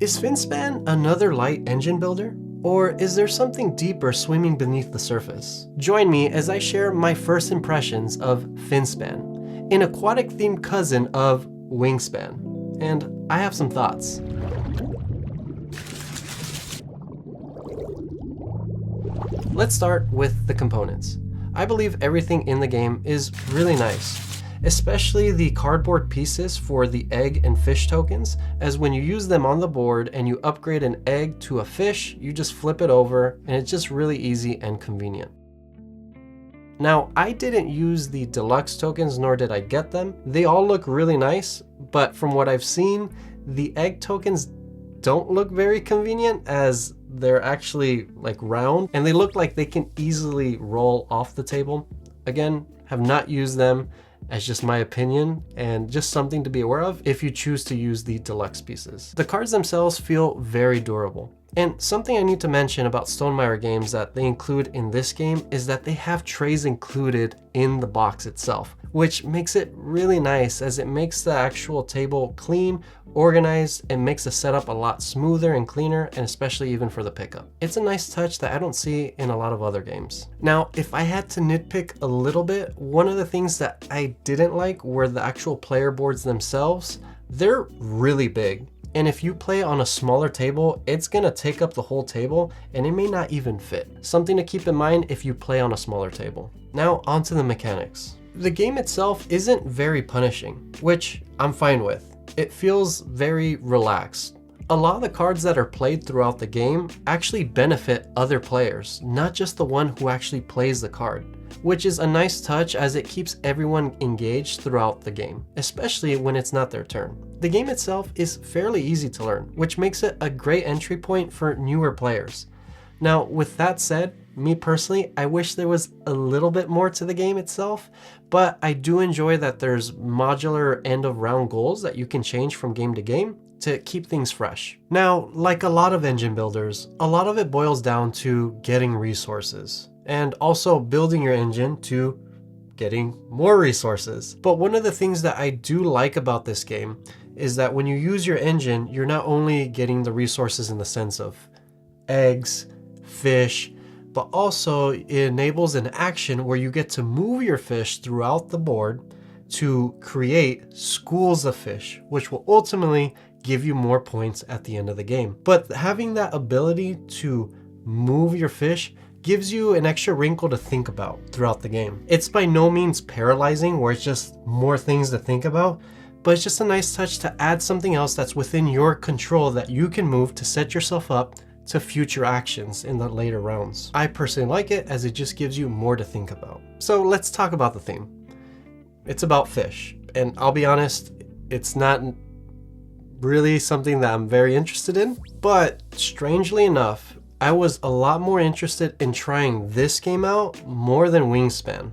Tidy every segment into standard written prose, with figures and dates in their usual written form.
Is Finspan another light engine builder? Or is there something deeper swimming beneath the surface? Join me as I share my first impressions of Finspan, an aquatic-themed cousin of Wingspan, and I have some thoughts. Let's start with the components. I believe everything in the game is really nice, especially the cardboard pieces for the egg and fish tokens, as when you use them on the board and you upgrade an egg to a fish, you just flip it over and it's just really easy and convenient. Now, I didn't use the deluxe tokens, nor did I get them. They all look really nice, but from what I've seen, the egg tokens don't look very convenient as they're actually like round and they look like they can easily roll off the table. Again, have not used them. As just my opinion and just something to be aware of if you choose to use the deluxe pieces. The cards themselves feel very durable. And something I need to mention about Stonemaier games that they include in this game is that they have trays included in the box itself, which makes it really nice as it makes the actual table clean, organized, and makes the setup a lot smoother and cleaner, and especially even for the pickup. It's a nice touch that I don't see in a lot of other games. Now, if I had to nitpick a little bit, one of the things that I didn't like were the actual player boards themselves. They're really big. And if you play on a smaller table, it's gonna take up the whole table and it may not even fit. Something to keep in mind if you play on a smaller table. Now onto the mechanics. The game itself isn't very punishing, which I'm fine with. It feels very relaxed. A lot of the cards that are played throughout the game actually benefit other players, not just the one who actually plays the card, which is a nice touch as it keeps everyone engaged throughout the game, especially when it's not their turn. The game itself is fairly easy to learn, which makes it a great entry point for newer players. Now, with that said, me personally, I wish there was a little bit more to the game itself, but I do enjoy that there's modular end of round goals that you can change from game to game to keep things fresh. Now, like a lot of engine builders, a lot of it boils down to getting resources and also building your engine to getting more resources. But one of the things that I do like about this game is that when you use your engine, you're not only getting the resources in the sense of eggs, fish, but also it enables an action where you get to move your fish throughout the board to create schools of fish, which will ultimately give you more points at the end of the game. But having that ability to move your fish gives you an extra wrinkle to think about throughout the game. It's by no means paralyzing where it's just more things to think about, but it's just a nice touch to add something else that's within your control that you can move to set yourself up to future actions in the later rounds. I personally like it as it just gives you more to think about. So let's talk about the theme. It's about fish, and I'll be honest, it's not really something that I'm very interested in, but strangely enough, I was a lot more interested in trying this game out more than Wingspan.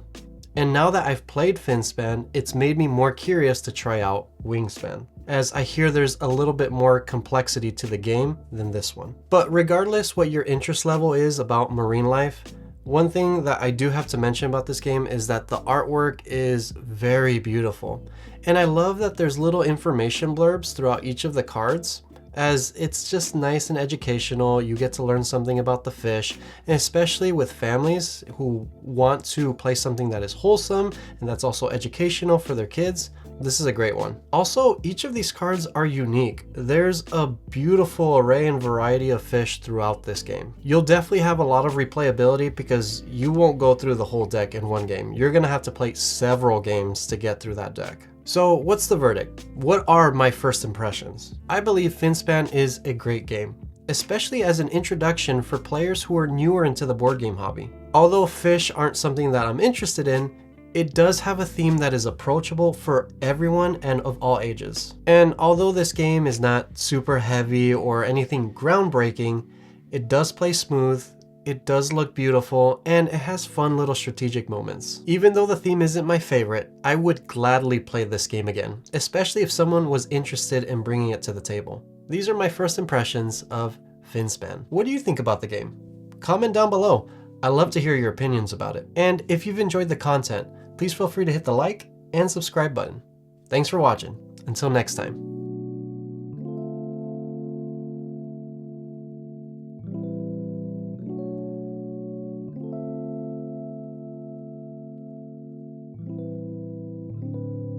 And now that I've played Finspan, it's made me more curious to try out Wingspan, as I hear there's a little bit more complexity to the game than this one. But regardless what your interest level is about marine life, one thing that I do have to mention about this game is that the artwork is very beautiful. And I love that there's little information blurbs throughout each of the cards, as it's just nice and educational. You get to learn something about the fish, and especially with families who want to play something that is wholesome and that's also educational for their kids. This is a great one. Also, each of these cards are unique. There's a beautiful array and variety of fish throughout this game. You'll definitely have a lot of replayability because you won't go through the whole deck in one game. You're gonna have to play several games to get through that deck. So what's the verdict? What are my first impressions? I believe Finspan is a great game, especially as an introduction for players who are newer into the board game hobby. Although fish aren't something that I'm interested in, it does have a theme that is approachable for everyone and of all ages. And although this game is not super heavy or anything groundbreaking, it does play smooth, it does look beautiful, and it has fun little strategic moments. Even though the theme isn't my favorite, I would gladly play this game again, especially if someone was interested in bringing it to the table. These are my first impressions of Finspan. What do you think about the game? Comment down below. I love to hear your opinions about it. And if you've enjoyed the content, please feel free to hit the like and subscribe button. Thanks for watching. Until next time.